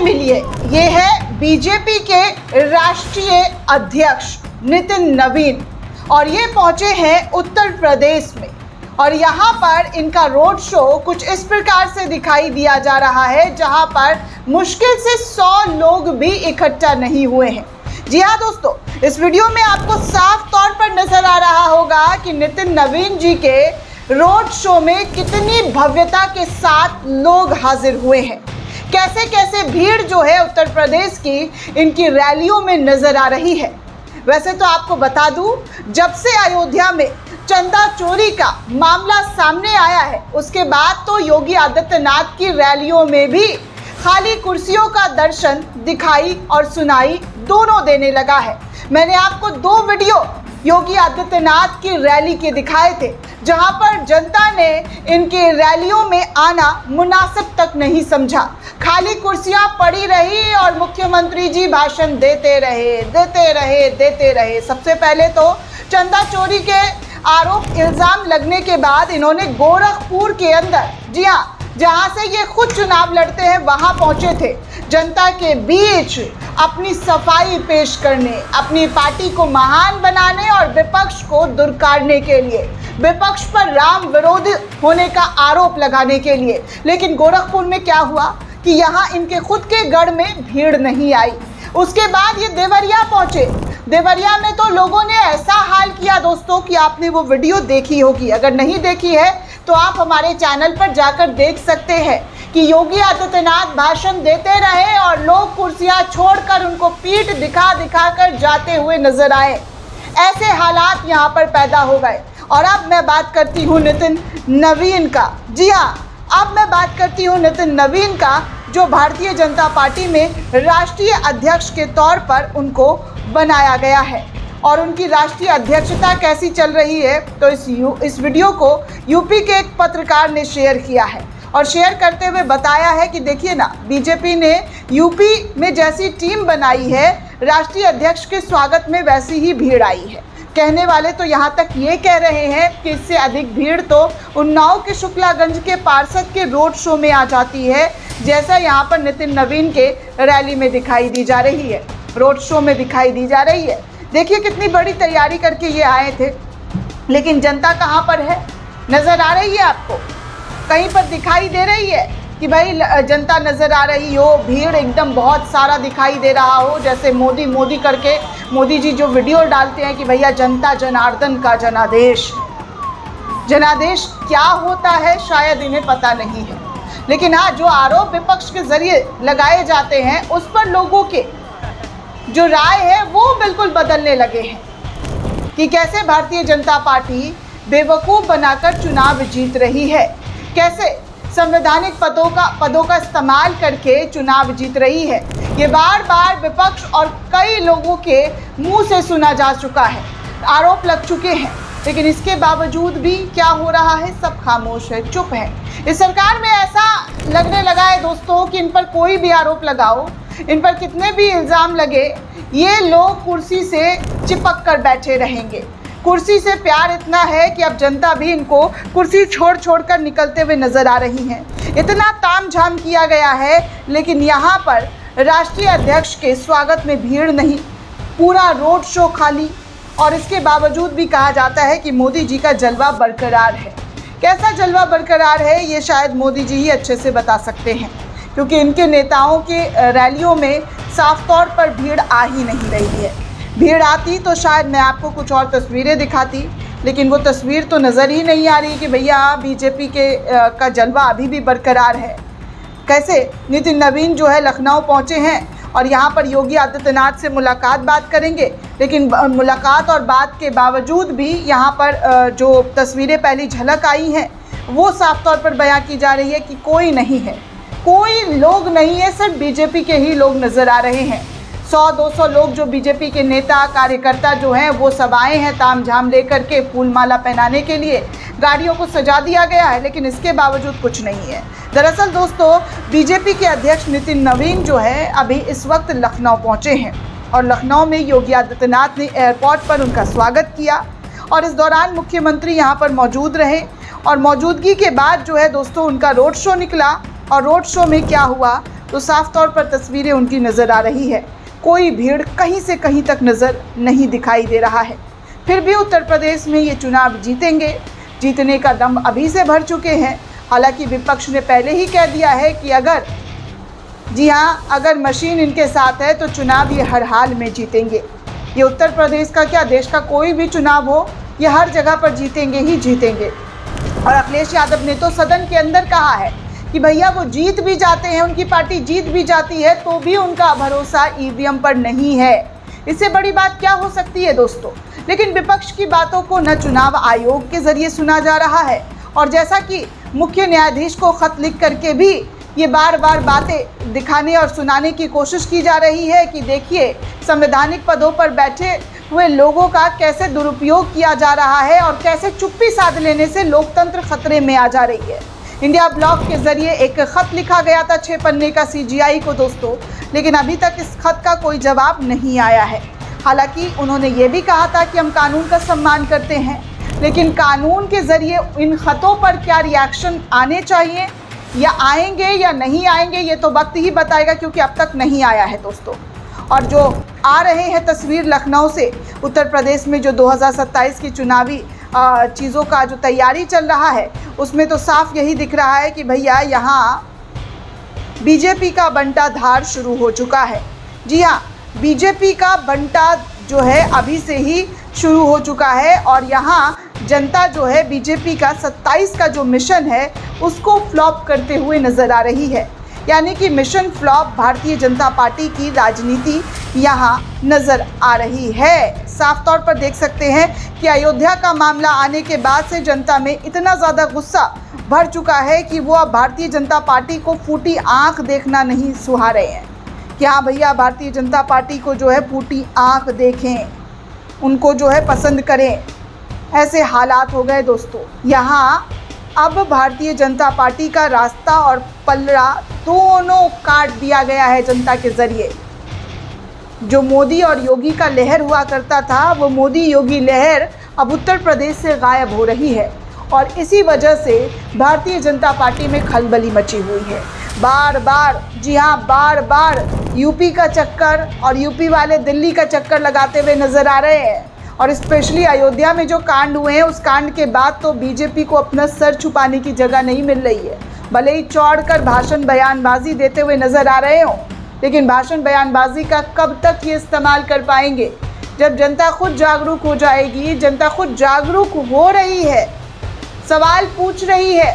मिलिए, ये है बीजेपी के राष्ट्रीय अध्यक्ष नितिन नवीन और ये पहुंचे हैं उत्तर प्रदेश में। और यहाँ पर इनका रोड शो कुछ इस प्रकार से दिखाई दिया जा रहा है, जहाँ पर मुश्किल से 100 लोग भी इकट्ठा नहीं हुए हैं। जी हाँ दोस्तों, इस वीडियो में आपको साफ तौर पर नजर आ रहा होगा कि नितिन नवीन जी के रोड शो में कितनी भव्यता के साथ लोग हाजिर हुए हैं, कैसे कैसे भीड़ जो है उत्तर प्रदेश की इनकी रैलियों में नजर आ रही है। वैसे तो आपको बता दूं, जब से अयोध्या में चंदा चोरी का मामला सामने आया है, उसके बाद तो योगी आदित्यनाथ की रैलियों में भी खाली कुर्सियों का दर्शन दिखाई और सुनाई दोनों देने लगा है। मैंने आपको 2 वीडियो योगी आदित्यनाथ की रैली के दिखाए थे, जहां पर जनता ने इनके रैलियों में आना मुनासिब तक नहीं समझा। खाली कुर्सियां पड़ी रही और मुख्यमंत्री जी भाषण देते रहे। सबसे पहले तो चंदा चोरी के आरोप इल्ज़ाम लगने के बाद इन्होंने गोरखपुर के अंदर, जी हाँ, जहां से ये खुद चुनाव लड़ते हैं, वहां पहुंचे थे जनता के बीच अपनी सफाई पेश करने, अपनी पार्टी को महान बनाने और विपक्ष को दुरकारने के लिए, विपक्ष पर राम विरोधी होने का आरोप लगाने के लिए। लेकिन गोरखपुर में क्या हुआ कि यहाँ इनके खुद के गढ़ में भीड़ नहीं आई। उसके बाद ये देवरिया पहुंचे। देवरिया में तो लोगों ने ऐसा हाल किया दोस्तों कि आपने वो वीडियो देखी होगी। अगर नहीं देखी है तो आप हमारे चैनल पर जाकर देख सकते हैं कि योगी आदित्यनाथ भाषण देते रहे और लोग कुर्सियां छोड़कर उनको पीठ दिखा कर जाते हुए नजर आए। ऐसे हालात यहाँ पर पैदा हो गए। और अब मैं बात करती हूँ नितिन नवीन का। जी हाँ, अब मैं बात करती हूँ नितिन नवीन का, जो भारतीय जनता पार्टी में राष्ट्रीय अध्यक्ष के तौर पर उनको बनाया गया है। और उनकी राष्ट्रीय अध्यक्षता कैसी चल रही है, तो इस वीडियो को यूपी के एक पत्रकार ने शेयर किया है और शेयर करते हुए बताया है कि देखिए ना, बीजेपी ने यूपी में जैसी टीम बनाई है, राष्ट्रीय अध्यक्ष के स्वागत में वैसी ही भीड़ आई है। कहने वाले तो यहाँ तक ये कह रहे हैं कि इससे अधिक भीड़ तो उन्नाव के शुक्लागंज के पार्षद के रोड शो में आ जाती है, जैसा यहाँ पर नितिन नवीन के रैली में दिखाई दी जा रही है, रोड शो में दिखाई दी जा रही है। देखिए कितनी बड़ी तैयारी करके ये आए थे, लेकिन जनता कहाँ पर है, नज़र आ रही है आपको? कहीं पर दिखाई दे रही है कि भाई जनता नज़र आ रही हो, भीड़ एकदम बहुत सारा दिखाई दे रहा हो, जैसे मोदी करके मोदी जी जो वीडियो डालते हैं कि भैया जनता जनार्दन का जनादेश। जनादेश क्या होता है शायद इन्हें पता नहीं है, लेकिन हाँ, जो आरोप विपक्ष के जरिए लगाए जाते हैं उस पर लोगों के जो राय है वो बिल्कुल बदलने लगे हैं कि कैसे भारतीय जनता पार्टी बेवकूफ़ बनाकर चुनाव जीत रही है, कैसे संवैधानिक पदों का इस्तेमाल करके चुनाव जीत रही है। ये बार बार विपक्ष और कई लोगों के मुंह से सुना जा चुका है, आरोप लग चुके हैं, लेकिन इसके बावजूद भी क्या हो रहा है, सब खामोश है, चुप है। इस सरकार में ऐसा लगने लगा है दोस्तों कि इन पर कोई भी आरोप लगाओ, इन पर कितने भी इल्ज़ाम लगे, ये लोग कुर्सी से चिपक कर बैठे रहेंगे। कुर्सी से प्यार इतना है कि अब जनता भी इनको कुर्सी छोड़ कर निकलते हुए नज़र आ रही हैं। इतना तामझाम किया गया है, लेकिन यहाँ पर राष्ट्रीय अध्यक्ष के स्वागत में भीड़ नहीं, पूरा रोड शो खाली। और इसके बावजूद भी कहा जाता है कि मोदी जी का जलवा बरकरार है। कैसा जलवा बरकरार है ये शायद मोदी जी ही अच्छे से बता सकते हैं, क्योंकि इनके नेताओं के रैलियों में साफ तौर पर भीड़ आ ही नहीं रही है। भीड़ आती तो शायद मैं आपको कुछ और तस्वीरें दिखाती, लेकिन वो तस्वीर तो नज़र ही नहीं आ रही कि भैया बीजेपी का जलवा अभी भी बरकरार है। कैसे नितिन नवीन जो है लखनऊ पहुँचे हैं और यहाँ पर योगी आदित्यनाथ से बात करेंगे, लेकिन मुलाकात और बात के बावजूद भी यहाँ पर जो तस्वीरें पहली झलक आई हैं वो साफ तौर पर बयां की जा रही है कि कोई नहीं है, कोई लोग नहीं है, सिर्फ बीजेपी के ही लोग नज़र आ रहे हैं। 100-200 लोग जो बीजेपी के नेता कार्यकर्ता जो हैं वो सब आए हैं तामझाम लेकर के, फूल माला पहनाने के लिए गाड़ियों को सजा दिया गया है, लेकिन इसके बावजूद कुछ नहीं है। दरअसल दोस्तों, बीजेपी के अध्यक्ष नितिन नवीन जो है अभी इस वक्त लखनऊ पहुंचे हैं और लखनऊ में योगी आदित्यनाथ ने एयरपोर्ट पर उनका स्वागत किया और इस दौरान मुख्यमंत्री यहाँ पर मौजूद रहे और मौजूदगी के बाद जो है दोस्तों उनका रोड शो निकला। और रोड शो में क्या हुआ तो साफ तौर पर तस्वीरें उनकी नज़र आ रही है। कोई भीड़ कहीं से कहीं तक नज़र नहीं दिखाई दे रहा है। फिर भी उत्तर प्रदेश में ये चुनाव जीतेंगे, जीतने का दम अभी से भर चुके हैं। हालांकि विपक्ष ने पहले ही कह दिया है कि अगर मशीन इनके साथ है तो चुनाव ये हर हाल में जीतेंगे। ये उत्तर प्रदेश का क्या, देश का कोई भी चुनाव हो, ये हर जगह पर जीतेंगे ही जीतेंगे। और अखिलेश यादव ने तो सदन के अंदर कहा है कि भैया वो जीत भी जाते हैं, उनकी पार्टी जीत भी जाती है तो भी उनका भरोसा ईवीएम पर नहीं है। इससे बड़ी बात क्या हो सकती है दोस्तों। लेकिन विपक्ष की बातों को न चुनाव आयोग के जरिए सुना जा रहा है, और जैसा कि मुख्य न्यायाधीश को खत लिख करके भी ये बार बार बातें दिखाने और सुनाने की कोशिश की जा रही है कि देखिए संवैधानिक पदों पर बैठे हुए लोगों का कैसे दुरुपयोग किया जा रहा है और कैसे चुप्पी साध लेने से लोकतंत्र खतरे में आ जा रही है। इंडिया ब्लॉक के जरिए एक खत लिखा गया था 6 पन्ने का सीजीआई को दोस्तों, लेकिन अभी तक इस खत का कोई जवाब नहीं आया है। हालांकि उन्होंने ये भी कहा था कि हम कानून का सम्मान करते हैं, लेकिन कानून के जरिए इन खतों पर क्या रिएक्शन आने चाहिए या आएंगे या नहीं आएंगे ये तो वक्त ही बताएगा, क्योंकि अब तक नहीं आया है दोस्तों। और जो आ रहे हैं तस्वीर लखनऊ से, उत्तर प्रदेश में जो 2027 की चुनावी चीज़ों का जो तैयारी चल रहा है उसमें तो साफ यही दिख रहा है कि भैया यहाँ बीजेपी का बंटाधार शुरू हो चुका है। जी हाँ, बीजेपी का बंटा जो है अभी से ही शुरू हो चुका है और यहाँ जनता जो है बीजेपी का 27 का जो मिशन है उसको फ्लॉप करते हुए नज़र आ रही है। यानी कि mission flop Bharatiya Janata party की राजनीति यहाँ नज़र आ रही है। साफ तौर पर देख सकते हैं कि अयोध्या का मामला आने के बाद से जनता में इतना ज़्यादा गुस्सा भर चुका है कि वो अब भारतीय जनता पार्टी को फूटी आंख देखना नहीं सुहा रहे हैं कि हाँ भैया भारतीय जनता पार्टी को जो है फूटी आंख देखें, उनको जो है पसंद करें। ऐसे हालात हो गए दोस्तों। यहाँ अब भारतीय जनता पार्टी का रास्ता और पलड़ा दोनों काट दिया गया है जनता के ज़रिए। जो मोदी और योगी का लहर हुआ करता था, वो मोदी योगी लहर अब उत्तर प्रदेश से गायब हो रही है और इसी वजह से भारतीय जनता पार्टी में खलबली मची हुई है। बार बार, जी हाँ, बार बार यूपी का चक्कर और यूपी वाले दिल्ली का चक्कर लगाते हुए नज़र आ रहे हैं। और स्पेशली अयोध्या में जो कांड हुए हैं उस कांड के बाद तो बीजेपी को अपना सर छुपाने की जगह नहीं मिल रही है। भले ही चौड़कर भाषण बयानबाजी देते हुए नज़र आ रहे हों, लेकिन भाषण बयानबाजी का कब तक ये इस्तेमाल कर पाएंगे। जब जनता खुद जागरूक हो जाएगी, जनता खुद जागरूक हो रही है, सवाल पूछ रही है।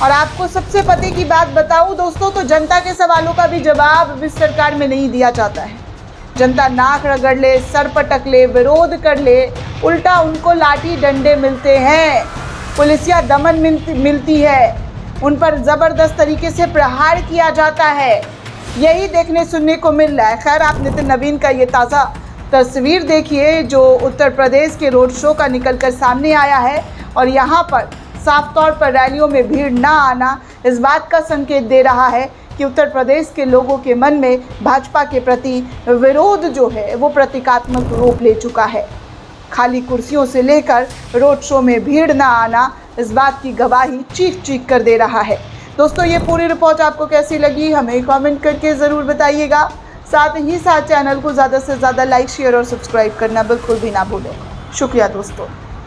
और आपको सबसे पते की बात बताऊं दोस्तों, तो जनता के सवालों का भी जवाब इस सरकार में नहीं दिया जाता है। जनता नाक रगड़ ले, सर पटक ले, विरोध कर ले, उल्टा उनको लाठी डंडे मिलते हैं, पुलिसिया दमन मिलती है, उन पर ज़बरदस्त तरीके से प्रहार किया जाता है। यही देखने सुनने को मिल रहा है। खैर, आप नितिन नवीन का ये ताज़ा तस्वीर देखिए जो उत्तर प्रदेश के रोड शो का निकल कर सामने आया है और यहाँ पर साफ तौर पर रैलियों में भीड़ ना आना इस बात का संकेत दे रहा है कि उत्तर प्रदेश के लोगों के मन में भाजपा के प्रति विरोध जो है वो प्रतीकात्मक रूप ले चुका है। खाली कुर्सियों से लेकर रोड शो में भीड़ ना आना इस बात की गवाही चीख चीख कर दे रहा है। दोस्तों, ये पूरी रिपोर्ट आपको कैसी लगी हमें कमेंट करके ज़रूर बताइएगा। साथ ही साथ चैनल को ज़्यादा से ज़्यादा लाइक, शेयर और सब्सक्राइब करना बिल्कुल भी ना भूलें। शुक्रिया दोस्तों।